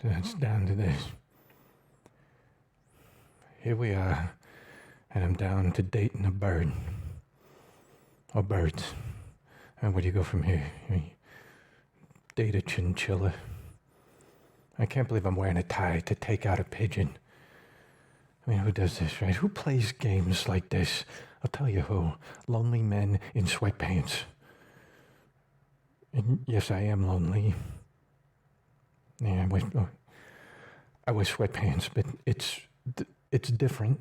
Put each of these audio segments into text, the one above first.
So it's down to this. Here we are, and I'm down to dating a bird. Or birds. And where do you go from here? You date a chinchilla. I can't believe I'm wearing a tie to take out a pigeon. I mean, who does this, right? Who plays games like this? I'll tell you who. Lonely men in sweatpants. And yes, I am lonely. Yeah, I wear sweatpants, but it's different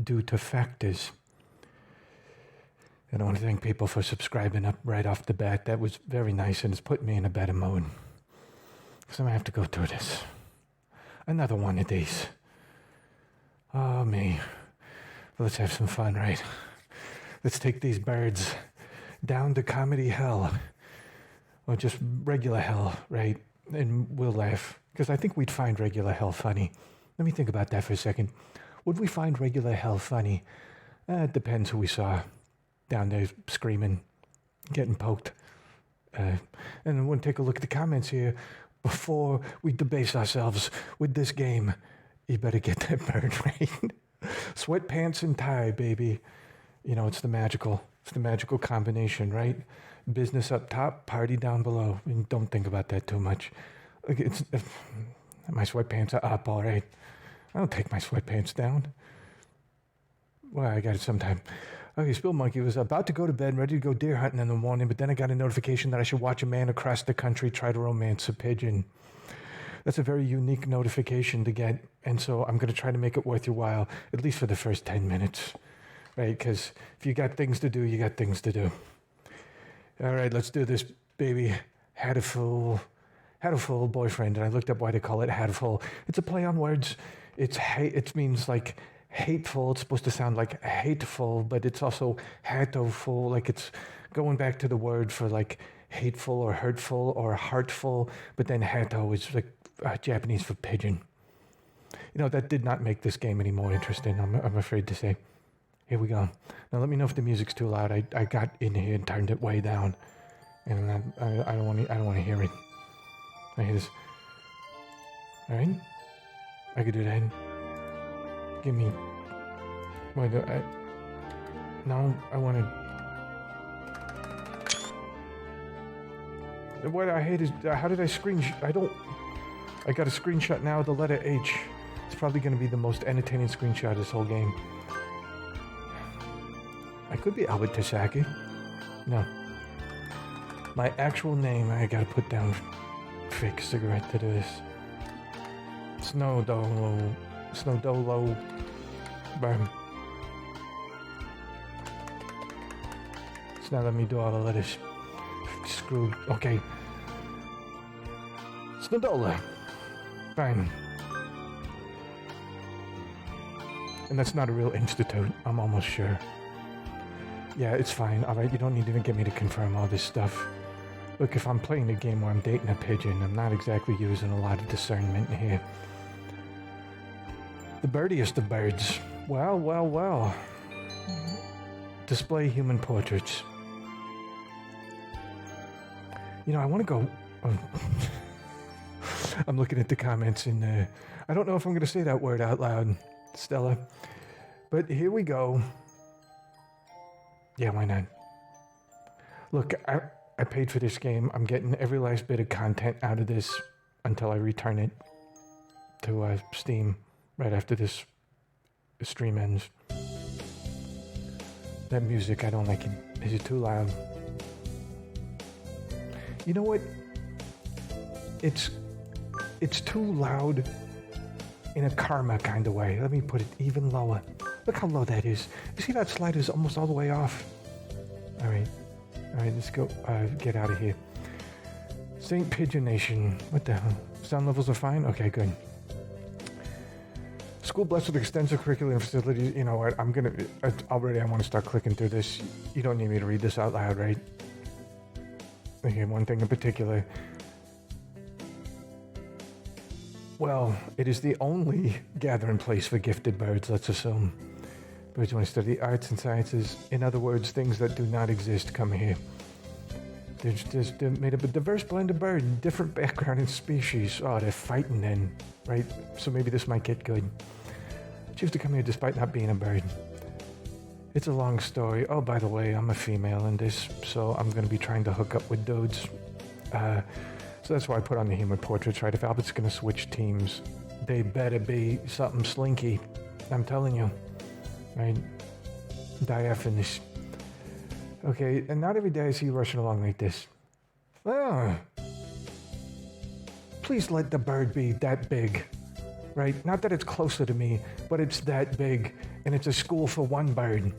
due to factors. And I want to thank people for subscribing up right off the bat. That was very nice, and it's put me in a better mood. Because I'm going to have to go through this. Another one of these. Oh, me. Well, let's have some fun, right? Let's take these birds down to comedy hell. Or just regular hell, right? And we'll laugh. Because I think we'd find regular hell funny. Let me think about that for a second. Would we find regular hell funny? It depends who we saw down there screaming, getting poked. And then we'll take a look at the comments here. Before we debase ourselves with this game, you better get that bird right. Sweatpants and tie, baby. You know, it's the magical combination, right? Business up top, party down below. And don't think about that too much. My sweatpants are up, all right. I don't take my sweatpants down. Well, I got it sometime. Okay, Spill Monkey was about to go to bed, ready to go deer hunting in the morning, but then I got a notification that I should watch a man across the country try to romance a pigeon. That's a very unique notification to get, and so I'm going to try to make it worth your while, at least for the first 10 minutes, right? Because if you got things to do, you got things to do. All right, let's do this, baby. Hatoful boyfriend, and I looked up why they call it Hatoful. It's a play on words. It means like hateful. It's supposed to sound like hateful, but it's also hatoful, like it's going back to the word for like hateful or hurtful or heartful, but then hato is like Japanese for pigeon. You know, that did not make this game any more interesting, I'm afraid to say. Here we go. Now let me know if the music's too loud. I got in here and turned it way down, and I don't want to hear it. I hear this. All right, I could do that. Give me. What do I? No, I want to. What I hate is how did I screenshot? I got a screenshot now of the letter H. It's probably going to be the most entertaining screenshot of this whole game. I could be Albert Tasaki. No. My actual name, I gotta put down fake cigarette to do this. Snowdolo. Burn. It's not letting me do all the letters. Screwed. Okay. Snowdola. Fine. And that's not a real institute, I'm almost sure. Yeah, it's fine. Alright, you don't need to get me to confirm all this stuff. Look, if I'm playing a game where I'm dating a pigeon, I'm not exactly using a lot of discernment here. The birdiest of birds. Well. Display human portraits. You know, I want to go... I'm looking at the comments and I don't know if I'm going to say that word out loud, Stella. But here we go. Yeah, why not? Look, I paid for this game. I'm getting every last bit of content out of this until I return it to Steam right after this stream ends. That music, I don't like it. Is it too loud? You know what? It's too loud in a karma kind of way. Let me put it even lower. Look how low that is. You see that slider's almost all the way off? All right, let's go get out of here. St. Pigeon Nation. What the hell? Sound levels are fine? Okay, good. School blessed with extensive curriculum facilities. You know what? I want to start clicking through this. You don't need me to read this out loud, right? Okay, one thing in particular. Well, it is the only gathering place for gifted birds, let's assume. Birds want to study arts and sciences. In other words, things that do not exist come here. They're made up of a diverse blend of birds, different background and species. Oh, they're fighting then, right? So maybe this might get good. Choose to come here despite not being a bird. It's a long story. Oh, by the way, I'm a female in this, so I'm going to be trying to hook up with dudes. So that's why I put on the human portraits, right? If Albert's going to switch teams, they better be something slinky. I'm telling you, right? Diaphanous. Okay, and not every day I see you rushing along like this. Oh. Please let the bird be that big, right? Not that it's closer to me, but it's that big, and it's a school for one bird,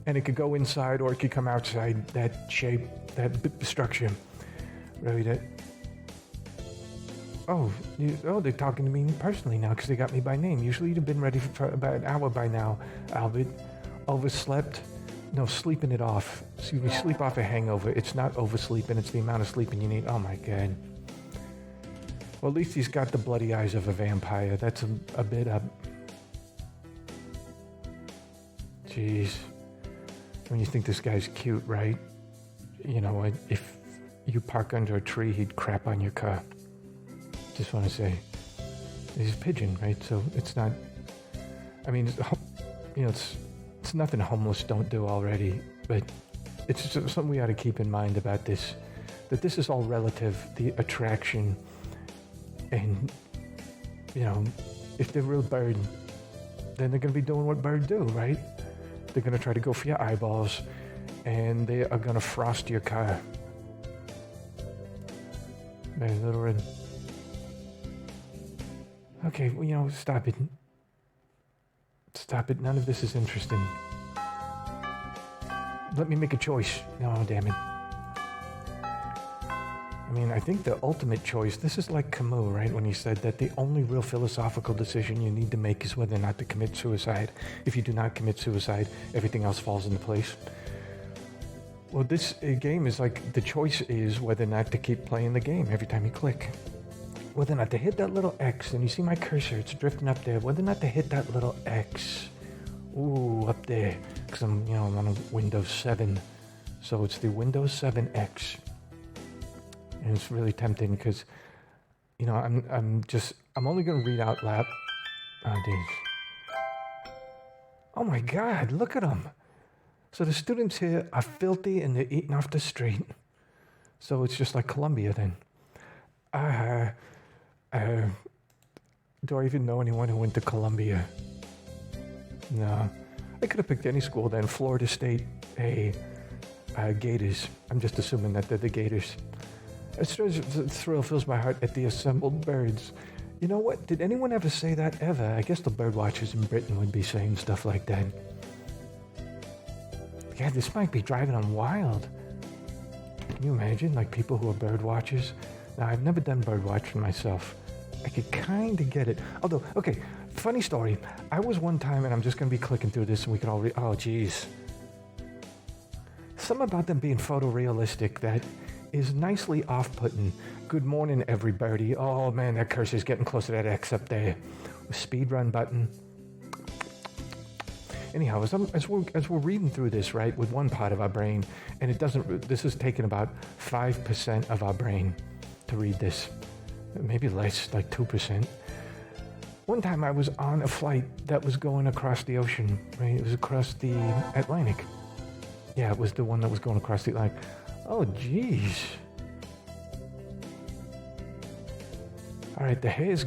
and it could go inside or it could come outside. That shape, that structure, right? They're talking to me personally now because they got me by name. Usually you'd have been ready for about an hour by now, Albert. Overslept? No, sleeping it off. Excuse me, sleep off a hangover. It's not oversleeping, it's the amount of sleeping you need. Oh my God. Well, at least he's got the bloody eyes of a vampire. That's a bit up. Jeez. When you think this guy's cute, right? You know, if you park under a tree, he'd crap on your car. Just want to say. He's a pigeon, right? So it's not... I mean, it's nothing homeless don't do already, but it's just something we ought to keep in mind about this, that this is all relative, the attraction, and, if they're real bird, then they're going to be doing what birds do, right? They're going to try to go for your eyeballs, and they are going to frost your car. Man, little red. Okay, well, stop it. Stop it. None of this is interesting. Let me make a choice. No, damn it. I mean, I think the ultimate choice, this is like Camus, right? When he said that the only real philosophical decision you need to make is whether or not to commit suicide. If you do not commit suicide, everything else falls into place. Well, this game is like, the choice is whether or not to keep playing the game every time you click. Whether or not to hit that little X, and you see my cursor, it's drifting up there. Whether or not to hit that little X. Ooh, up there. Because I'm on a Windows 7. So it's the Windows 7 X. And it's really tempting because, I'm only going to read out loud. Oh, geez. Oh my God, look at them. So the students here are filthy and they're eating off the street. So it's just like Columbia then. Do I even know anyone who went to Columbia? No. I could have picked any school then. Florida State, Gators. I'm just assuming that they're the Gators. A thrill fills my heart at the assembled birds. You know what? Did anyone ever say that ever? I guess the bird watchers in Britain would be saying stuff like that. God, this might be driving them wild. Can you imagine, like people who are bird watchers? Now, I've never done bird watching myself. I could kind of get it. Although, okay, funny story. I was one time, and I'm just going to be clicking through this, and we can all read. Oh, geez. Something about them being photorealistic that is nicely off-putting. Good morning, everybody. Oh, man, that cursor's getting close to that X up there. Speed run button. Anyhow, as we're reading through this, right, with one part of our brain, and this is taking about 5% of our brain to read this. Maybe less, like 2%. One time I was on a flight that was going across the ocean, right? It was across the Atlantic. Yeah, it was the one that was going across the Atlantic. Oh, geez. All right, the hair's,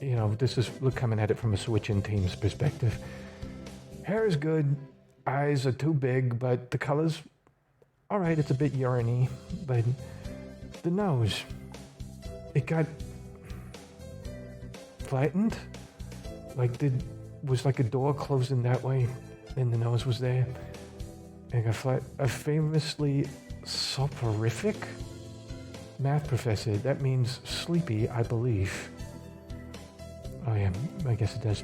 we're coming at it from a switching team's perspective. Hair is good, eyes are too big, but the color's, all right, it's a bit urine-y, but the nose, it got flattened, was like a door closing that way, and the nose was there, and it got flat. A famously soporific math professor, that means sleepy, I believe. Oh yeah, I guess it does.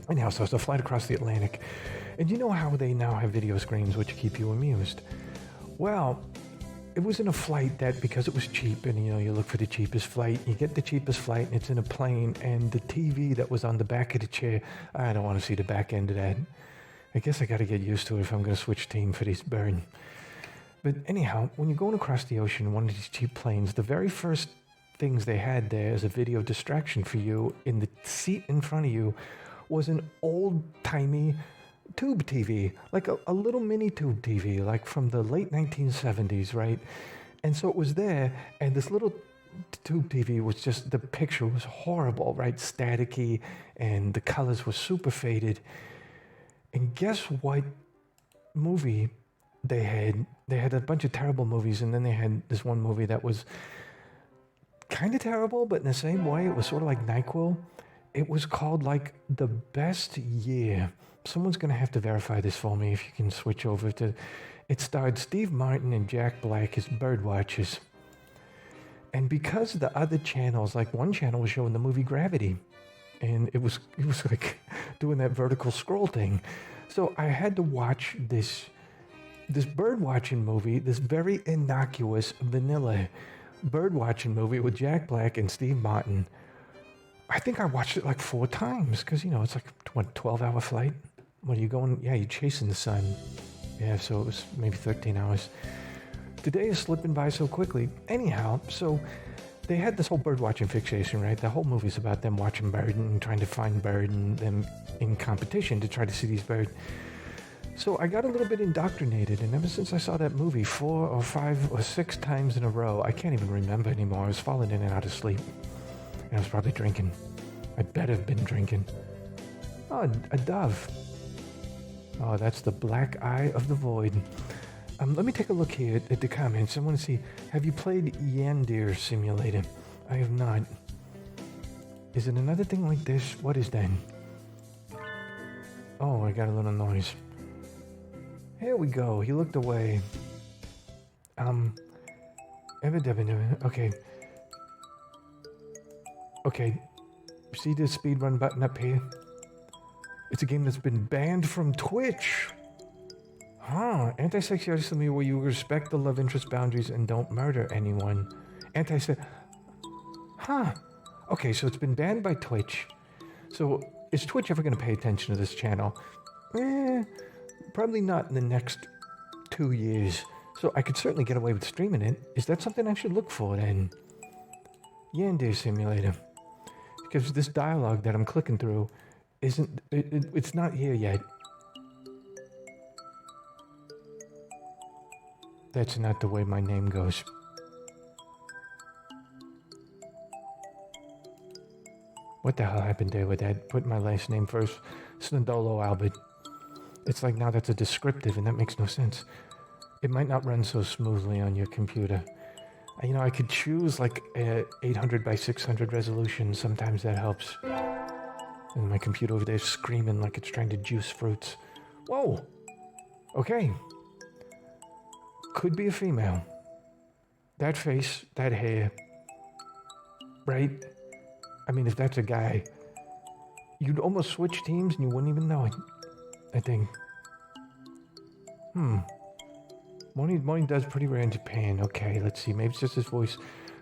Anyhow, so it's a flight across the Atlantic. And you know how they now have video screens which keep you amused? Well, it was in a flight that, because it was cheap, and you look for the cheapest flight, you get the cheapest flight, and it's in a plane, and the TV that was on the back of the chair, I don't want to see the back end of that. I guess I got to get used to it if I'm going to switch team for this bird. But anyhow, when you're going across the ocean in one of these cheap planes, the very first things they had there as a video distraction for you in the seat in front of you was an old-timey tube TV, like a little mini tube TV, like from the late 1970s, right? And so it was there, and this little tube TV was just, the picture was horrible, right? Staticky, and the colors were super faded. And guess what movie they had? They had a bunch of terrible movies, and then they had this one movie that was kind of terrible, but in the same way, it was sort of like NyQuil. It was called like The Best Year. Someone's going to have to verify this for me if you can switch over to... It starred Steve Martin and Jack Black as bird watchers. And because the other channels, like one channel was showing the movie Gravity, and it was like doing that vertical scroll thing. So I had to watch this bird watching movie, this very innocuous, vanilla bird watching movie with Jack Black and Steve Martin. I think I watched it like 4 times because, you know, it's like, what, 12-hour flight? What are you going? Yeah, you're chasing the sun. Yeah, so it was maybe 13 hours. Today is slipping by so quickly. Anyhow, so they had this whole bird watching fixation, right? The whole movie's about them watching bird and trying to find bird and them in competition to try to see these birds. So I got a little bit indoctrinated, and ever since I saw that movie 4 or 5 or 6 times in a row, I can't even remember anymore. I was falling in and out of sleep. And I was probably drinking. I better have been drinking. Oh, a dove. Oh, that's the black eye of the void. Let me take a look here at the comments. I want to see, have you played Yandir Simulator? I have not. Is it another thing like this? What is that? Oh, I got a little noise. Here we go. He looked away. Okay. Okay. See this speedrun button up here? It's a game that's been banned from Twitch. Huh. Anti-sexuality where you respect the love interest boundaries and don't murder anyone. Anti-sex... Huh. Okay, so it's been banned by Twitch. So, is Twitch ever going to pay attention to this channel? Probably not in the next 2 years. So I could certainly get away with streaming it. Is that something I should look for then? Yandir Simulator. Because this dialogue that I'm clicking through isn't... it's not here yet. That's not the way my name goes. What the hell happened there with that? Put my last name first. Snodolo Albert. It's like now that's a descriptive and that makes no sense. It might not run so smoothly on your computer. You know, I could choose like a 800 by 600 resolution. Sometimes that helps. And my computer over there is screaming like it's trying to juice fruits. Whoa! Okay. Could be a female. That face, that hair. Right? I mean, if that's a guy, you'd almost switch teams and you wouldn't even know it. I think. Morning does pretty rare in Japan. Okay, let's see. Maybe it's just his voice,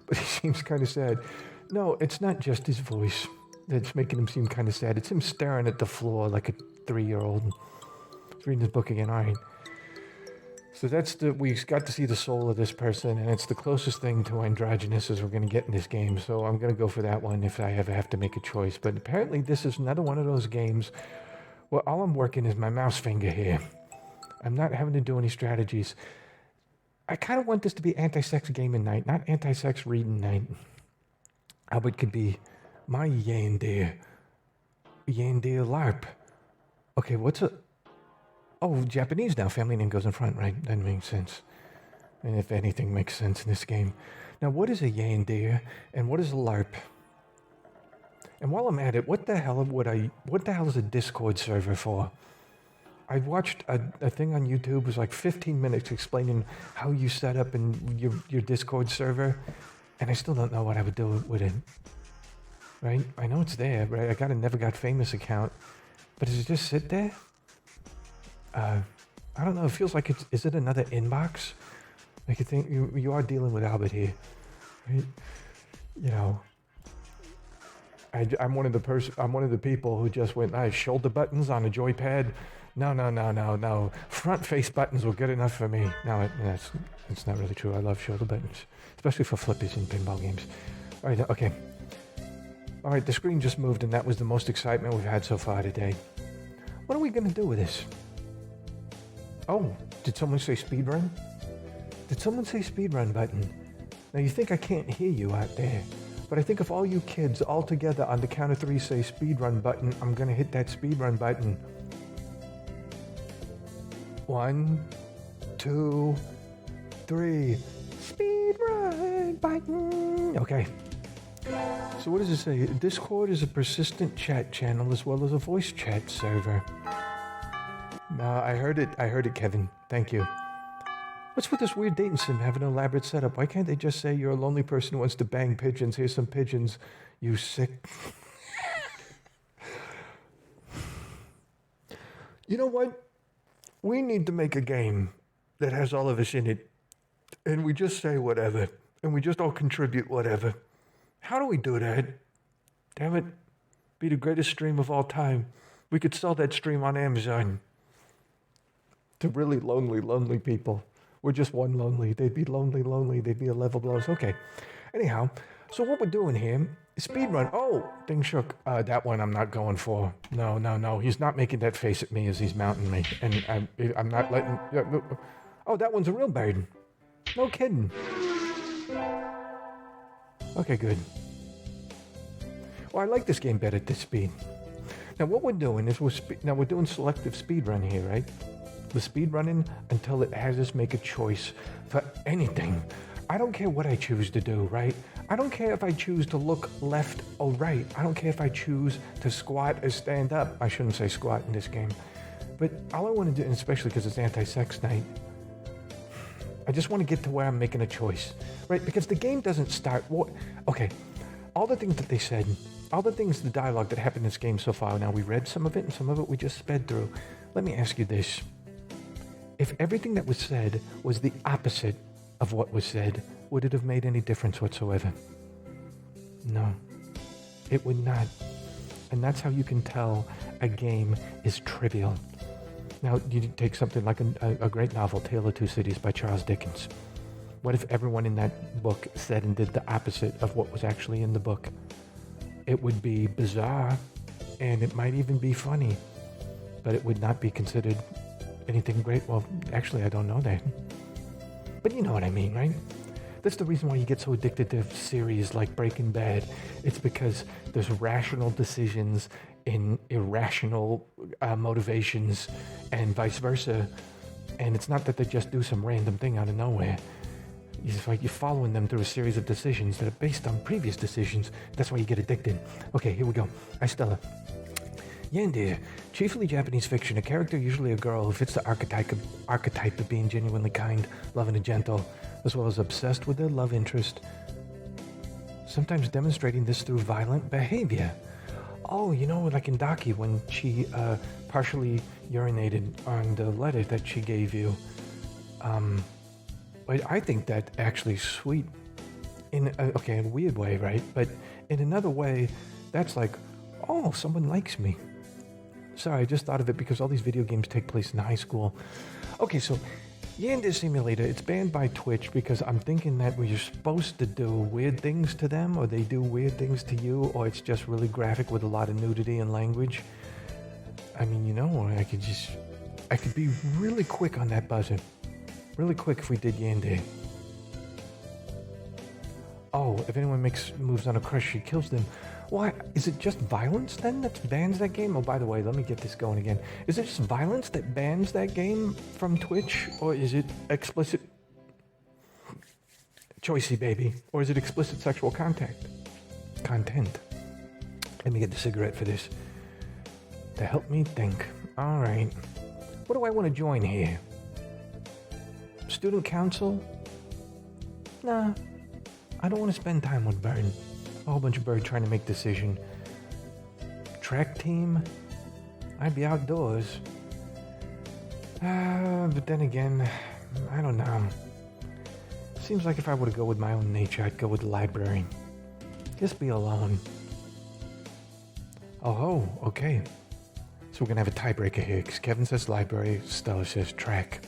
but he seems kind of sad. No, it's not just his voice that's making him seem kind of sad. It's him staring at the floor like a 3-year-old. He's reading his book again. All right. So we got to see the soul of this person, and it's the closest thing to androgynous as we're going to get in this game. So I'm going to go for that one if I ever have to make a choice. But apparently this is another one of those games where all I'm working is my mouse finger here. I'm not having to do any strategies. I kind of want this to be anti-sex gaming night, not anti-sex reading night. Albert could be my Yandir LARP. Okay, what's a... Oh, Japanese now. Family name goes in front, right? That makes sense. And if anything makes sense in this game. Now, what is a Yandir and what is a LARP? And while I'm at it, what the hell is a Discord server for? I watched a thing on YouTube. It was like 15 minutes explaining how you set up your Discord server, and I still don't know what I would do with it. Right? I know it's there, right? I got a NeverGotFamous account, but does it just sit there? I don't know. It feels like is it another inbox? Like you think you are dealing with Albert here, right? You know, I'm one of the people who just went, I shoulder buttons on a joypad. No. Front face buttons were good enough for me. No, it's not really true. I love shoulder buttons, especially for flippies in pinball games. All right, okay. All right, the screen just moved, and that was the most excitement we've had so far today. What are we going to do with this? Oh, did someone say speedrun? Did someone say speedrun button? Now, you think I can't hear you out there, but I think if all you kids all together on the count of 3 say speedrun button, I'm going to hit that speedrun button. 1, 2, 3. Speedrun button. Okay. So what does it say? Discord is a persistent chat channel as well as a voice chat server. No, I heard it, Kevin. Thank you. What's with this weird dating sim having an elaborate setup? Why can't they just say you're a lonely person who wants to bang pigeons? Here's some pigeons, you sick. You know what? We need to make a game that has all of us in it, and we just say whatever, and we just all contribute whatever. How do we do that? Damn it. Be the greatest stream of all time. We could sell that stream on Amazon. To really lonely people. We're just one lonely. They'd be lonely. They'd be a level below us. Okay. Anyhow, so what we're doing here is speedrun. Oh, thing shook. That one I'm not going for. No. He's not making that face at me as he's mounting me. And I'm not letting... Oh, that one's a real bird. No kidding. Okay, good. Well, I like this game better at this speed. Now, what we're doing is we're doing selective speedrun here, right? We're speedrunning until it has us make a choice for anything. I don't care what I choose to do, right? I don't care if I choose to look left or right. I don't care if I choose to squat or stand up. I shouldn't say squat in this game. But all I want to do, and especially because it's anti-sex night, I just want to get to where I'm making a choice, right? Because the game doesn't start... Okay, all the things that they said, all the things, the dialogue that happened in this game so far, now we read some of it and some of it we just sped through. Let me ask you this. If everything that was said was the opposite of what was said, would it have made any difference whatsoever? No, it would not. And that's how you can tell a game is trivial. Now, you take something like a great novel, Tale of Two Cities by Charles Dickens. What if everyone in that book said and did the opposite of what was actually in the book? It would be bizarre, and it might even be funny, but it would not be considered anything great. Well, actually, I don't know that. But you know what I mean, right? That's the reason why you get so addicted to series like Breaking Bad. It's because there's rational decisions in irrational motivations and vice versa. And it's not that they just do some random thing out of nowhere. It's like you're following them through a series of decisions that are based on previous decisions. That's why you get addicted. Okay, here we go. Stella. Yandere, chiefly Japanese fiction, a character, usually a girl, who fits the archetype of being genuinely kind, loving, and gentle, as well as obsessed with their love interest, sometimes demonstrating this through violent behavior. Oh, you know, like in Daki, when she partially urinated on the letter that she gave you. But I think that actually sweet, in a weird way, right? But in another way, that's like, oh, someone likes me. Sorry, I just thought of it because all these video games take place in high school. Okay, so Yandere Simulator, it's banned by Twitch because I'm thinking that we're supposed to do weird things to them, or they do weird things to you, or it's just really graphic with a lot of nudity and language. I mean, you know, I could be really quick on that buzzer. Really quick if we did Yandere. Oh, if anyone makes moves on a crush, she kills them. Why? Is it just violence then that bans that game? Oh, by the way, let me get this going again. Is it just violence that bans that game from Twitch? Or is it explicit... choicey, baby. Or is it explicit sexual content? Let me get the cigarette for this. To help me think. All right. What do I want to join here? Student council? Nah. I don't want to spend time with Bird. A whole bunch of Bird trying to make decision. Track team? I'd be outdoors. But then again, I don't know. Seems like if I were to go with my own nature, I'd go with the library. Just be alone. Oh, okay. So we're going to have a tiebreaker here, because Kevin says library, Stella says track.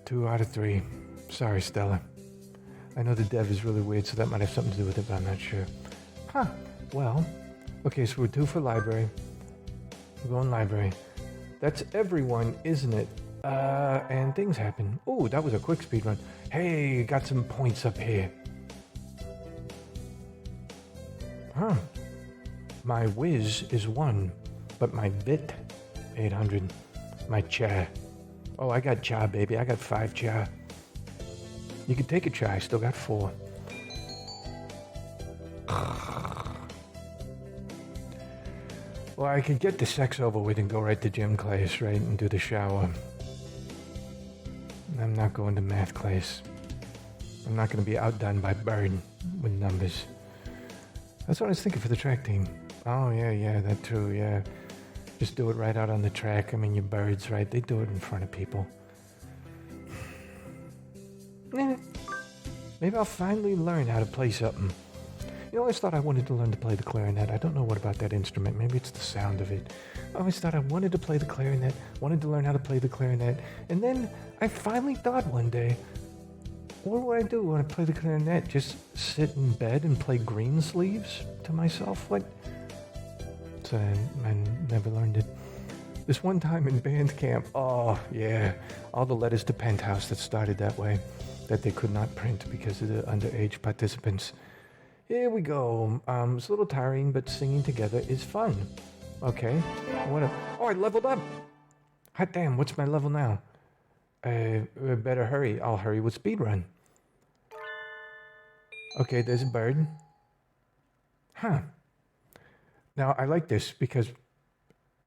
2 out of 3. Sorry, Stella. I know the dev is really weird, so that might have something to do with it, but I'm not sure. Huh. Well, okay, so we're 2 for library. We're going library. That's everyone, isn't it? And things happen. Oh, that was a quick speed run. Hey, got some points up here. Huh. My whiz is 1, but my bit, 800. My cha. Oh, I got cha, baby. I got 5 cha. You can take a cha. I still got 4. Well, I could get the sex over with and go right to gym class, right, and do the shower. I'm not going to math class. I'm not going to be outdone by Bird with numbers. That's what I was thinking for the track team. Oh, yeah, that's true, yeah. Just do it right out on the track. I mean, your Birds, right? They do it in front of people. Maybe I'll finally learn how to play something. You know, I always thought I wanted to learn to play the clarinet. I don't know what about that instrument. Maybe it's the sound of it. I always thought I wanted to play the clarinet, wanted to learn how to play the clarinet. And then I finally thought one day, what do I do when I play the clarinet? Just sit in bed and play Greensleeves to myself? What? So I never learned it. This one time in band camp, oh yeah, all the letters to Penthouse that started that way, that they could not print because of the underage participants. Here we go. It's a little tiring, but singing together is fun. Okay. Oh, I leveled up. Hot damn, what's my level now? Better hurry. I'll hurry with speedrun. Okay, there's a bird. Huh. Now, I like this because,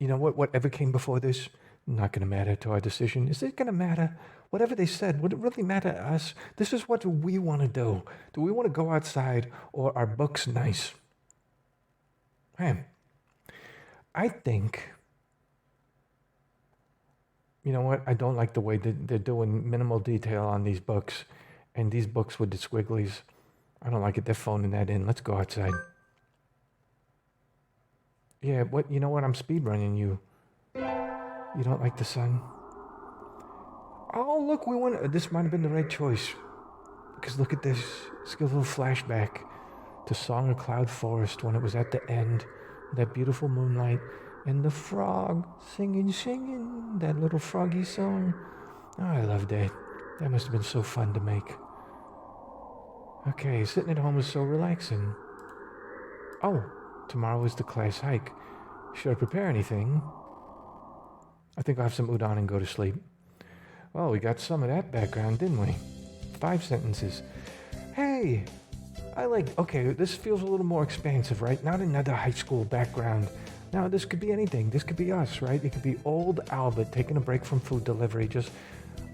you know what? Whatever came before this, not going to matter to our decision. Is it going to matter? Whatever they said, would it really matter to us? This is what we want to do. Do we want to go outside, or are books nice? Man, I think, you know what? I don't like the way that they're doing minimal detail on these books, and these books with the squigglies. I don't like it. They're phoning that in. Let's go outside. Yeah, what? You know what? I'm speedrunning you. You don't like the sun? Oh, look, we went. This might have been the right choice. Because look at this. Let's get a little flashback to Song of Cloud Forest when it was at the end. That beautiful moonlight. And the frog singing, that little froggy song. Oh, I loved that. That must have been so fun to make. Okay, sitting at home is so relaxing. Oh, tomorrow is the class hike. Should I prepare anything? I think I'll have some udon and go to sleep. Well, we got some of that background, didn't we? 5 sentences. Hey, okay, this feels a little more expansive, right? Not another high school background. Now, this could be anything. This could be us, right? It could be old Albert taking a break from food delivery, just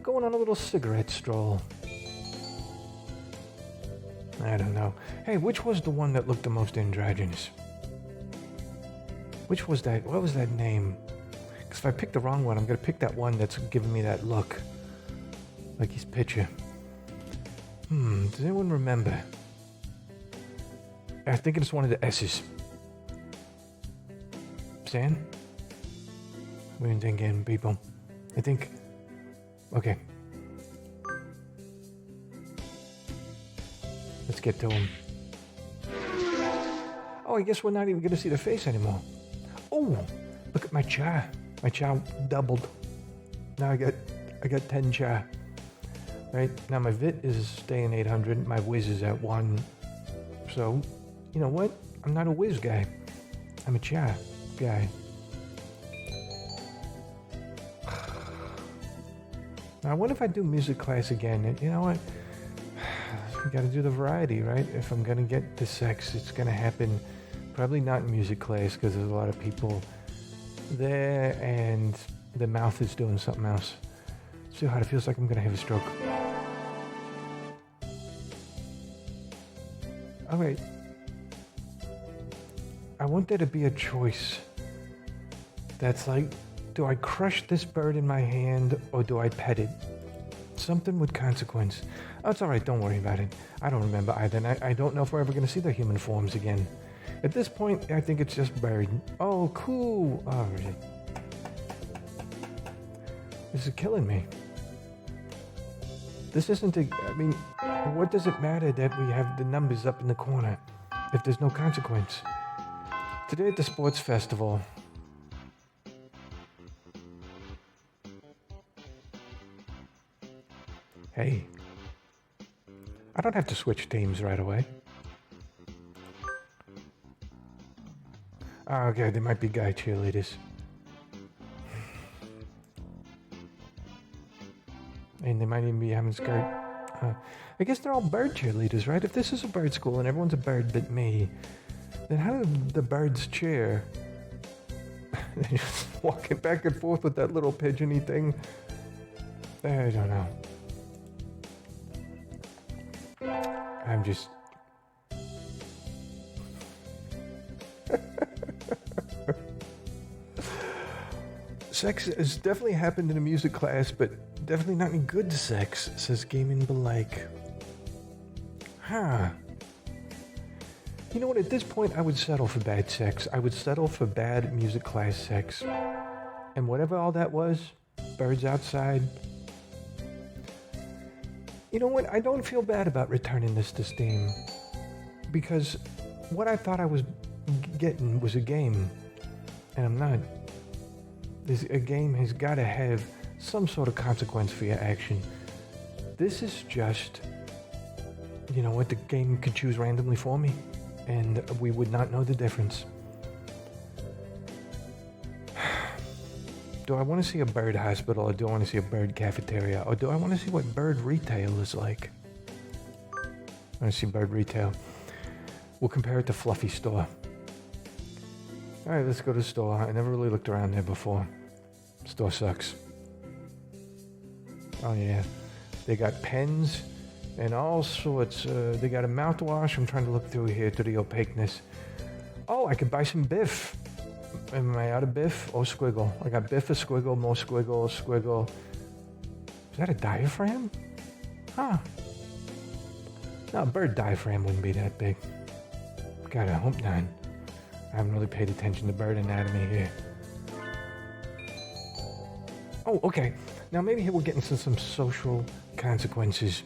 going on a little cigarette stroll. I don't know. Hey, which was the one that looked the most androgynous? Which was that? What was that name? Because if I pick the wrong one, I'm going to pick that one that's giving me that look. Like his picture. Does anyone remember? I think it's one of the S's. Stan? What are you thinking, people? I think... Okay. Let's get to him. Oh, I guess we're not even going to see the face anymore. Oh, look at my cha. My cha doubled. Now I got 10 cha. Right? Now my vit is staying 800. My whiz is at 1. So, you know what? I'm not a whiz guy. I'm a cha guy. Now, I wonder if I do music class again. You know what? We got to do the variety, right? If I'm going to get the sex, it's going to happen probably not in music class because there's a lot of people there and the mouth is doing something else. See how it feels like I'm going to have a stroke. All right. I want there to be a choice that's like, do I crush this bird in my hand or do I pet it? Something with consequence. Oh, it's all right. Don't worry about it. I don't remember either. And I don't know if we're ever going to see their human forms again. At this point, I think it's just bird. Oh, cool. All right. This is killing me. This isn't a... I mean, what does it matter that we have the numbers up in the corner if there's no consequence? Today at the sports festival... Hey. I don't have to switch teams right away. Oh, okay, there might be guy cheerleaders. And they might even be having skirt. I guess they're all bird cheerleaders, right? If this is a bird school and everyone's a bird but me, then how do the birds cheer? They're just walking back and forth with that little pigeony thing. I don't know. I'm just... Sex has definitely happened in a music class, but definitely not any good sex, says Gaming Belike. Huh. You know what, at this point I would settle for bad sex. I would settle for bad music class sex. And whatever all that was, birds outside. You know what, I don't feel bad about returning this to Steam. Because what I thought I was getting was a game. And I'm not. A game has got to have some sort of consequence for your action. This is just, you know what, the game could choose randomly for me, and we would not know the difference. Do I want to see a bird hospital, or do I want to see a bird cafeteria, or do I want to see what bird retail is like? I want to see bird retail. We'll compare it to Fluffy Store. Alright, let's go to the store. I never really looked around there before. Store sucks. Oh yeah. They got pens and all sorts. They got a mouthwash. I'm trying to look through here to the opaqueness. Oh, I could buy some Biff. Am I out of Biff? Oh, squiggle. I got Biff, a squiggle, more squiggle, squiggle. Is that a diaphragm? Huh. No, a bird diaphragm wouldn't be that big. God, I hope not. I haven't really paid attention to bird anatomy here. Oh, okay. Now maybe here we're getting to some social consequences.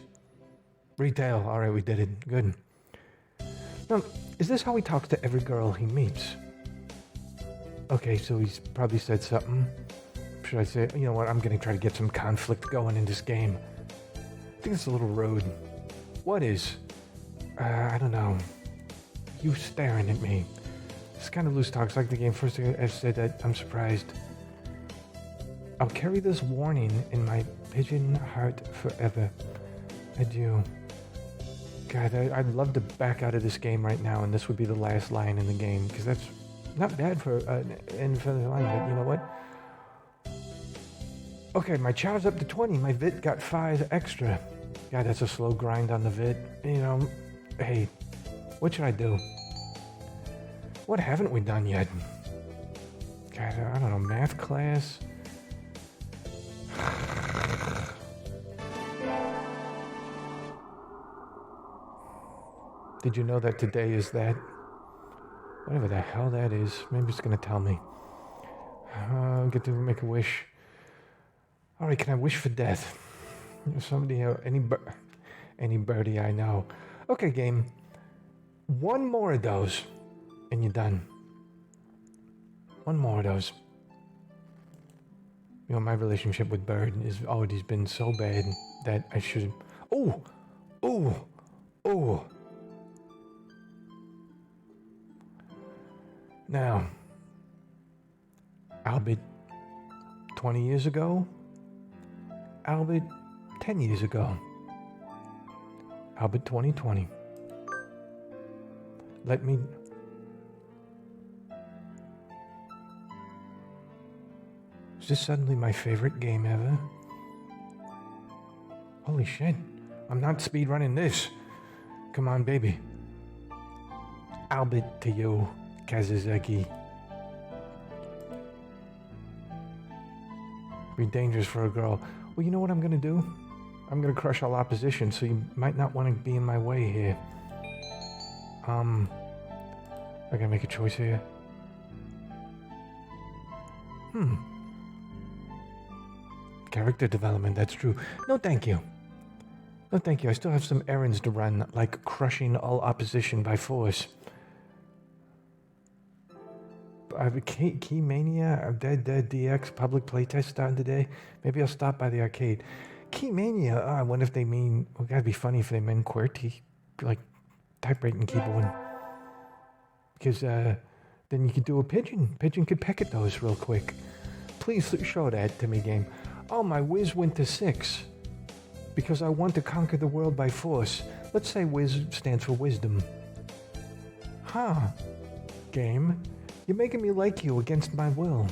Retail. All right, we did it. Good. Now, is this how he talks to every girl he meets? Okay, so he's probably said something. Should I say, you know what, I'm going to try to get some conflict going in this game. I think it's a little rude. What is? I don't know. You staring at me. This kind of loose talks like the game. First I said that I'm surprised. I'll carry this warning in my pigeon heart forever. Adieu. God, I'd love to back out of this game right now, and this would be the last line in the game, because that's not bad for an infinite line, but you know what? Okay, my chow's up to 20. My vit got 5 extra. God, that's a slow grind on the vit. You know, hey, what should I do? What haven't we done yet? God, I don't know, math class? Did you know that today is that? Whatever the hell that is. Maybe it's gonna tell me. Get to make a wish. Alright, can I wish for death? Somebody, any birdie I know. Okay, game. One more of those. And you're done. One more of those. You know, my relationship with Bird has always been so bad that I should... Oh! Oh! Oh! Now, Albert 20 years ago, Albert 10 years ago, Albert 2020. Let me... Is this suddenly my favorite game ever? Holy shit, I'm not speedrunning this. Come on, baby. Albert to you, Kazazaki. Be dangerous for a girl. Well, you know what I'm gonna do? I'm gonna crush all opposition, so you might not want to be in my way here. I gotta make a choice here. Character development, that's true. No, thank you. No, thank you. I still have some errands to run, like crushing all opposition by force. I have a Key Mania, Dead DX public playtest starting today. Maybe I'll stop by the arcade. Key Mania, I wonder if they mean, well, gotta be funny if they mean QWERTY, like typewriting keyboard. Because then you could do a pigeon. Pigeon could peck at those real quick. Please show that to me, game. Oh, my whiz went to 6. Because I want to conquer the world by force. Let's say whiz stands for wisdom. Huh. Game. You're making me like you against my will.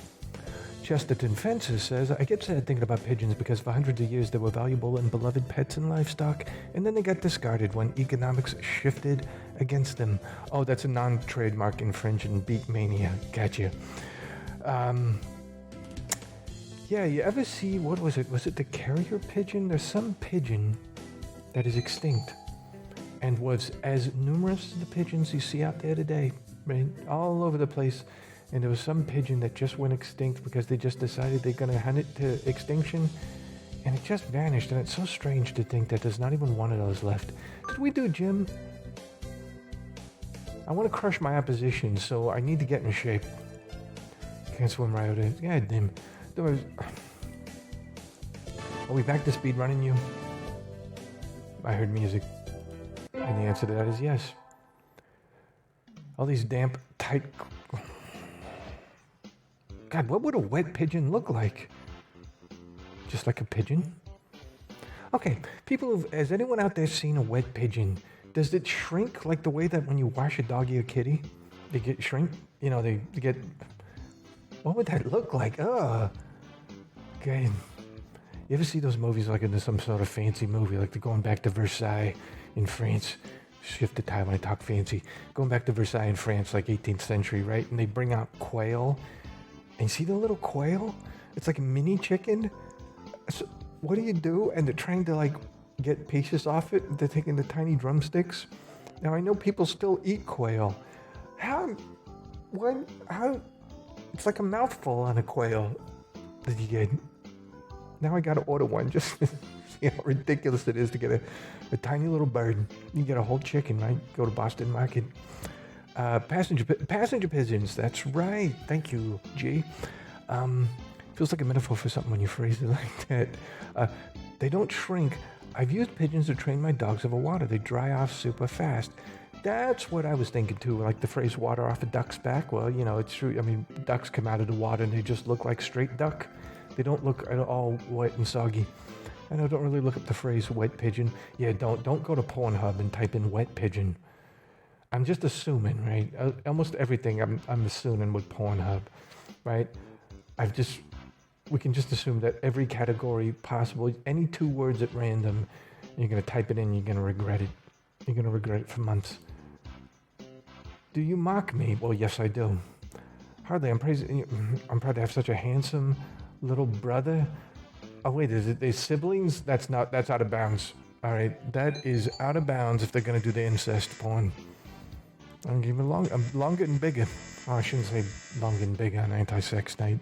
Chesterton Fences says, I get sad thinking about pigeons because for hundreds of years they were valuable and beloved pets and livestock, and then they got discarded when economics shifted against them. Oh, that's a non-trademark infringing beat mania. Gotcha. Yeah, you ever see, what was it? Was it the carrier pigeon? There's some pigeon that is extinct and was as numerous as the pigeons you see out there today. Right, all over the place, and there was some pigeon that just went extinct because they just decided they're going to hunt it to extinction, and it just vanished. And it's so strange to think that there's not even one of those left. Did we do Jim? I want to crush my opposition, so I need to get in shape. Can't swim right out of it. Yeah, damn. Are we back to speed running you? I heard music, and the answer to that is yes. All these damp, tight... God, what would a wet pigeon look like? Just like a pigeon? Okay, people, has anyone out there seen a wet pigeon? Does it shrink like the way that when you wash a doggy or kitty, they get shrink? You know, they get... What would that look like? Ugh. Okay. You ever see those movies like in some sort of fancy movie, like they're going back to Versailles in France? Shift the time when I talk fancy. Going back to Versailles in France, like 18th century, right? And they bring out quail. And you see the little quail? It's like a mini chicken. So what do? And they're trying to like get pieces off it. They're taking the tiny drumsticks. Now I know people still eat quail. How? It's like a mouthful on a quail that you get. Now I gotta order one just to see how ridiculous it is to get a tiny little bird. You get a whole chicken, right? Go to Boston Market. Passenger pigeons, that's right. Thank you, G. Feels like a metaphor for something when you phrase it like that. They don't shrink. I've used pigeons to train my dogs over water. They dry off super fast. That's what I was thinking too, like the phrase water off a duck's back. Well, you know, it's true. I mean, ducks come out of the water and they just look like straight duck. They don't look at all wet and soggy. And I don't really look up the phrase wet pigeon. Yeah, don't go to Pornhub and type in wet pigeon. I'm just assuming, right? Almost everything I'm assuming with Pornhub, right? We can just assume that every category possible, any 2 words at random, you're going to type it in, you're going to regret it. You're going to regret it for months. Do you mock me? Well, yes, I do. Hardly. I'm proud to have such a handsome little brother. Oh, wait, is they siblings? That's out of bounds. All right, that is out of bounds if they're going to do the incest porn. I'm longer and bigger. Oh, I shouldn't say longer and bigger on anti-sex night.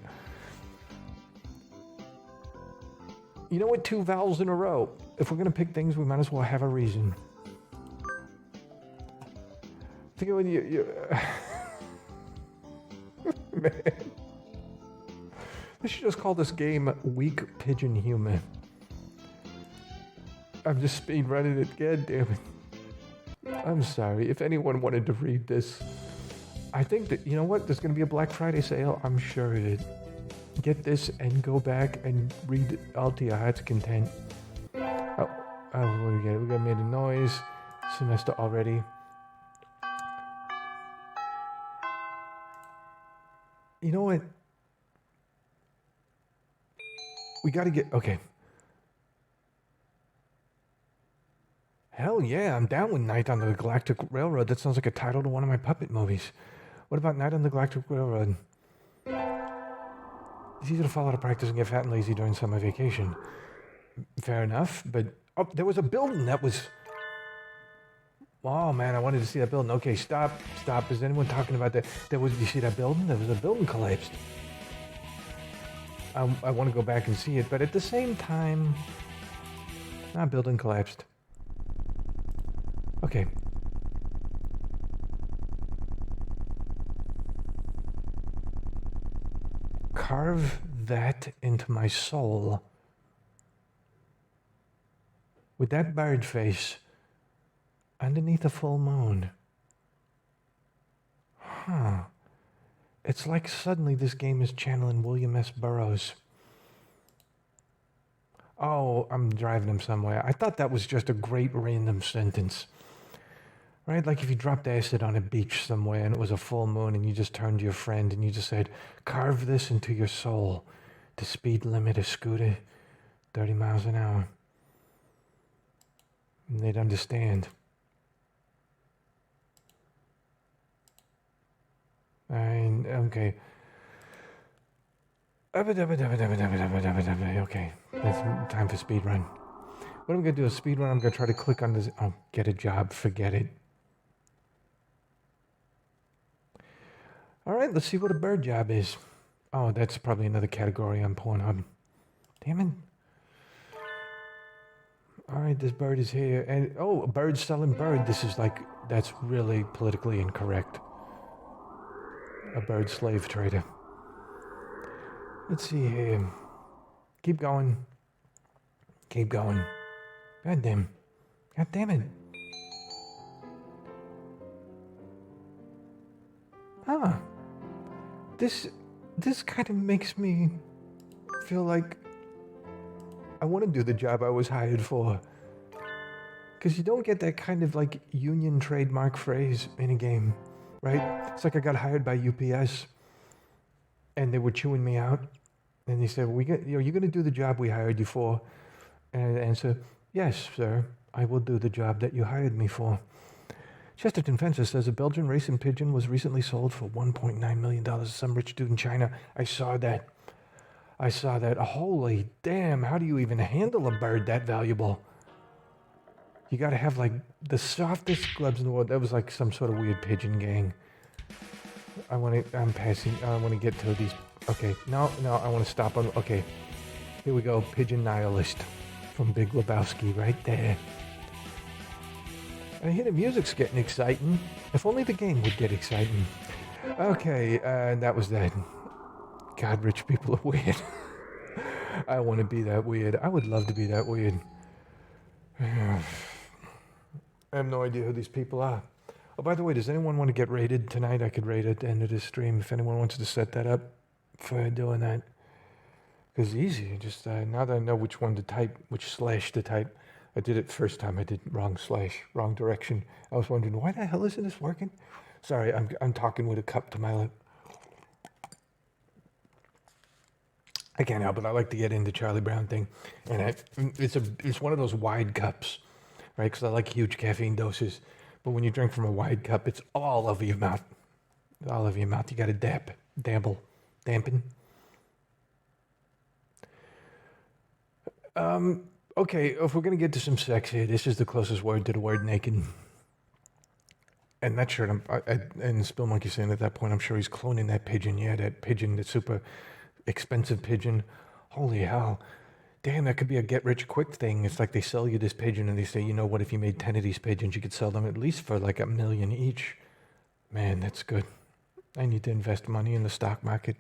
You know what? 2 vowels in a row. If we're going to pick things, we might as well have a reason. Think of when you man. They should just call this game Weak Pigeon Humor. I'm just speed running it. God damn it. I'm sorry. If anyone wanted to read this, I think that, you know what? There's going to be a Black Friday sale. I'm sure of it. Get this and go back and read it all to your heart's content. Oh, we got made a noise. Semester already. You know what? We got to get... Okay. Hell yeah, I'm down with Night on the Galactic Railroad. That sounds like a title to one of my puppet movies. What about Night on the Galactic Railroad? It's easy to fall out of practice and get fat and lazy during summer vacation. Fair enough, but... Oh, there was a building that was... Oh man, I wanted to see that building. Okay, stop. Is anyone talking about that? You see that building? There was a building collapsed. I want to go back and see it, but at the same time, building collapsed. Okay. Carve that into my soul. With that bird face underneath a full moon. Huh. It's like suddenly this game is channeling William S. Burroughs. Oh, I'm driving him somewhere. I thought that was just a great random sentence. Right? Like if you dropped acid on a beach somewhere and it was a full moon and you just turned to your friend and you just said, carve this into your soul. The speed limit of scooter, 30 miles an hour. And they'd understand. Okay. Okay, that's time for speed run. What I'm going to do is speed run. I'm going to try to click on this. Oh, get a job. Forget it. All right, let's see what a bird job is. Oh, that's probably another category on Pornhub. Damn it. All right, this bird is here. And a bird selling bird. That's really politically incorrect. A bird slave trader. Let's see here. Keep going. God damn it. This kind of makes me feel like I want to do the job I was hired for. Because you don't get that kind of like union trademark phrase in a game, right? It's like I got hired by UPS and they were chewing me out. And they said, you're going to do the job we hired you for? And I answered, yes, sir, I will do the job that you hired me for. Chesterton Fencer says a Belgian racing pigeon was recently sold for $1.9 million to some rich dude in China. I saw that. Holy damn, how do you even handle a bird that valuable? You got to have like the softest gloves in the world. That was like some sort of weird pigeon gang. I want to get to these. Okay, no, I want to stop on. Okay, here we go. Pigeon Nihilist from Big Lebowski right there. I hear the music's getting exciting. If only the game would get exciting. Okay, that was that. God, rich people are weird. I want to be that weird. I would love to be that weird. I have no idea who these people are. Oh, by the way, does anyone want to get rated tonight? I could rate at the end of this stream if anyone wants to set that up for doing that. Because easy, just now that I know which one to type, which slash to type. I did it first time. I did wrong slash, wrong direction. I was wondering, why the hell isn't this working? Sorry, I'm talking with a cup to my lip. I can't help it. I like to get into Charlie Brown thing, and it's one of those wide cups, right? Because I like huge caffeine doses. But when you drink from a wide cup, it's all over your mouth. All over your mouth. You got to dampen. Okay, if we're going to get to some sex here, this is the closest word to the word naked. And that shirt, and Spill Monkey saying at that point, I'm sure he's cloning that pigeon. Yeah, that pigeon, that super expensive pigeon. Holy hell. Damn, that could be a get-rich-quick thing. It's like they sell you this pigeon and they say, you know what, if you made 10 of these pigeons, you could sell them at least for like $1 million each. Man, that's good. I need to invest money in the stock market.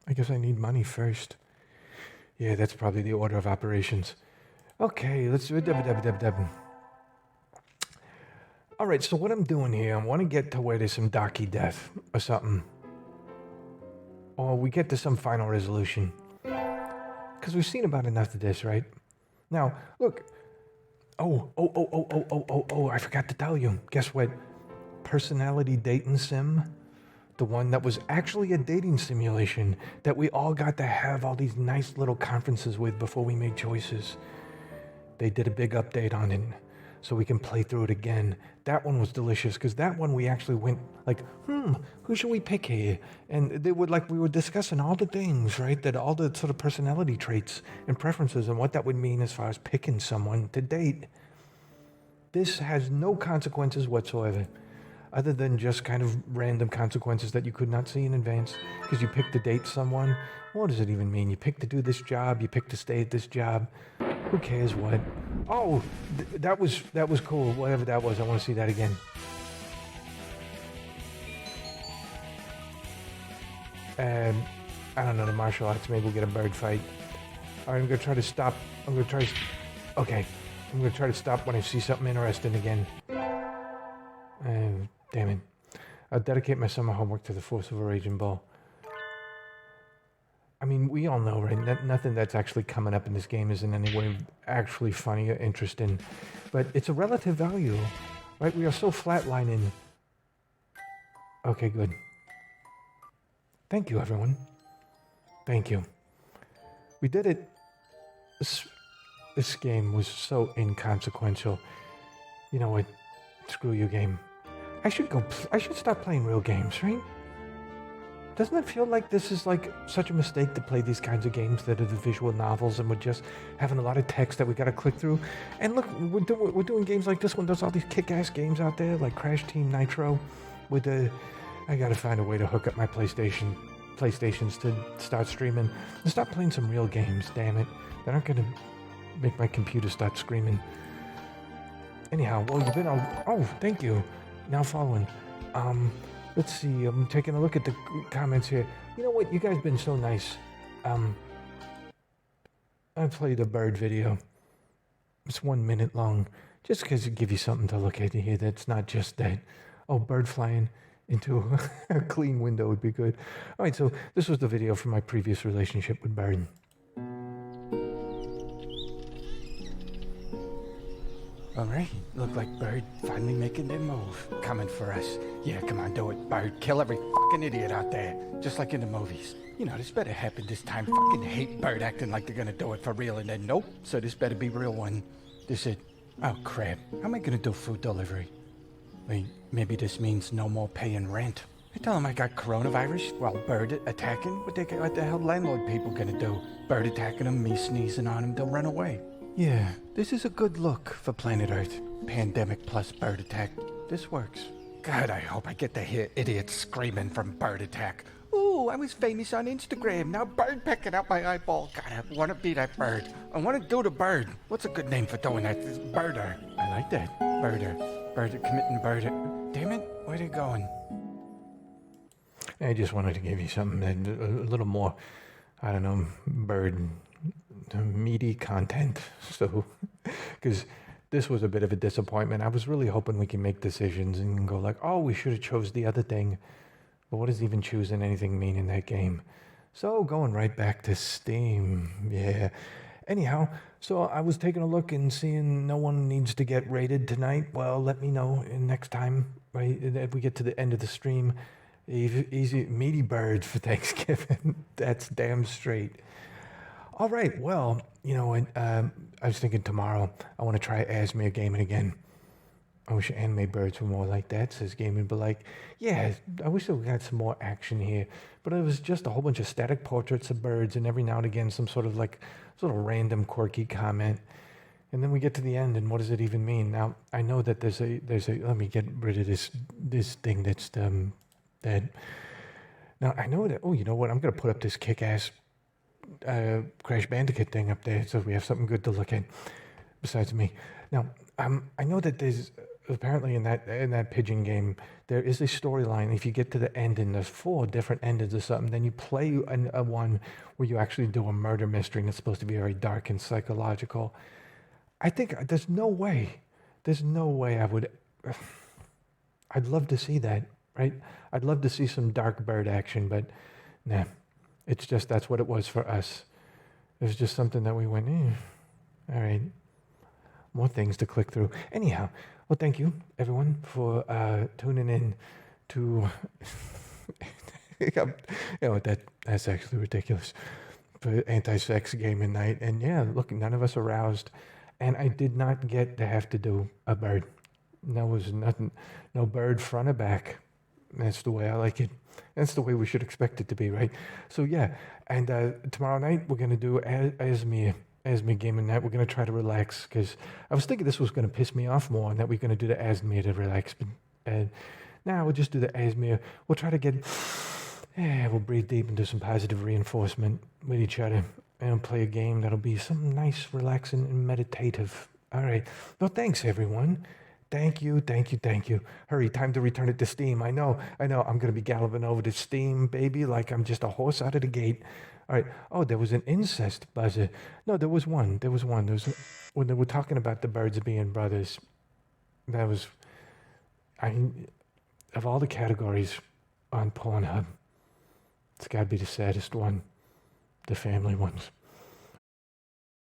I guess I need money first. Yeah, that's probably the order of operations. Okay, let's do it. All right, so what I'm doing here, I want to get to where there's some darky death or something. Or we get to some final resolution. Because we've seen about enough of this, right? Now, look. I forgot to tell you. Guess what? Personality dating sim. The one that was actually a dating simulation that we all got to have all these nice little conferences with before we made choices. They did a big update on it so we can play through it again. That one was delicious because that one we actually went like, who should we pick here? And they would we were discussing all the things, right? That all the sort of personality traits and preferences and what that would mean as far as picking someone to date. this has no consequences whatsoever, other than just kind of random consequences that you could not see in advance because you picked to date someone. What does it even mean? You picked to do this job, you picked to stay at this job. Who cares what? Oh, that was cool. Whatever that was, I want to see that again. I don't know, the martial arts, maybe we'll get a bird fight. All right, I'm going to try to stop. Okay. I'm going to try to stop when I see something interesting again. Damn it. I'll dedicate my summer homework to the force of a raging bull. I mean, we all know, right? Nothing that's actually coming up in this game is in any way actually funny or interesting. But it's a relative value, right? We are so flatlining. Okay, good. Thank you, everyone. Thank you. We did it. This game was so inconsequential. You know what? Screw you, game. I should stop playing real games, right? Doesn't it feel like this is like such a mistake to play these kinds of games that are the visual novels and we're just having a lot of text that we got to click through? And look, we're doing games like this one. There's all these kick-ass games out there like Crash Team Nitro. I got to find a way to hook up my PlayStations to start streaming and start playing some real games. Damn it, that aren't gonna make my computer start screaming. Anyhow, well, you've been oh, thank you. Now following. Let's see, I'm taking a look at the comments here. You know what? You guys been so nice. I played a bird video. It's 1 minute long. Just because it give you something to look at here that's not just that. Oh, bird flying into a clean window would be good. All right, so this was the video from my previous relationship with Bird. All right, look like Bird finally making their move. Coming for us. Yeah, come on, do it, Bird. Kill every fucking idiot out there. Just like in the movies. You know, this better happen this time. Fucking hate Bird acting like they're gonna do it for real and then nope. So this better be real one. This it. Oh, crap. How am I gonna do food delivery? Wait, maybe this means no more paying rent. I tell them I got coronavirus while Bird attacking. What the hell landlord people gonna do? Bird attacking them, me sneezing on them, they'll run away. Yeah, this is a good look for planet Earth. Pandemic plus bird attack. This works. God, I hope I get to hear idiots screaming from bird attack. Ooh, I was famous on Instagram. Now bird pecking out my eyeball. God, I want to be that bird. I want to do the bird. What's a good name for doing that? This birder. I like that. Birder. Birder committing birder. Damn it, where they going? I just wanted to give you something, a little more, I don't know, bird meaty content. So, because this was a bit of a disappointment. I was really hoping we can make decisions and go like, oh, we should have chose the other thing. But what does even choosing anything mean in that game? So going right back to Steam. Yeah. Anyhow, so I was taking a look and seeing no one needs to get rated tonight. Well, let me know next time, right? If we get to the end of the stream. Easy meaty birds for Thanksgiving. That's damn straight. All right, well, you know what? I was thinking tomorrow I want to try Asmere Gaming again. I wish anime birds were more like that, says Gaming, but like, yeah, I wish we had some more action here. But it was just a whole bunch of static portraits of birds and every now and again some sort of random quirky comment. And then we get to the end, and what does it even mean? Now, I know that there's a let me get rid of this thing that's that. Now, I know that, oh, you know what? I'm going to put up this kick-ass Crash Bandicoot thing up there so we have something good to look at besides me. Now, I know that there's apparently in that pigeon game there is a storyline. If you get to the end and there's 4 different endings or something, then you play a one where you actually do a murder mystery and it's supposed to be very dark and psychological. I think there's no way I would. I'd love to see that, right? I'd love to see some dark bird action, but nah. It's just that's what it was for us. It was just something that we went, all right, more things to click through. Anyhow, well, thank you, everyone, for tuning in to, you know, that's actually ridiculous, for anti-sex gaming night. And yeah, look, none of us aroused. And I did not get to have to do a bird. There was nothing, no bird front or back. That's the way I like it. That's the way we should expect it to be, right? So yeah, and tomorrow night we're going to do Asmere Asthma gaming night. We're going to try to relax because I was thinking this was going to piss me off more and that we're going to do the asthma to relax. But now we'll just do the asthma. We'll try to get, we'll breathe deep and do some positive reinforcement with each other and play a game that'll be something nice, relaxing, and meditative. All right. Well, thanks, everyone. Thank you. Hurry, time to return it to Steam. I know. I'm going to be galloping over to Steam, baby, like I'm just a horse out of the gate. All right. Oh, there was an incest buzzer. No, there was one. There was when they were talking about the birds being brothers. That was, of all the categories on Pornhub, it's got to be the saddest one. The family ones.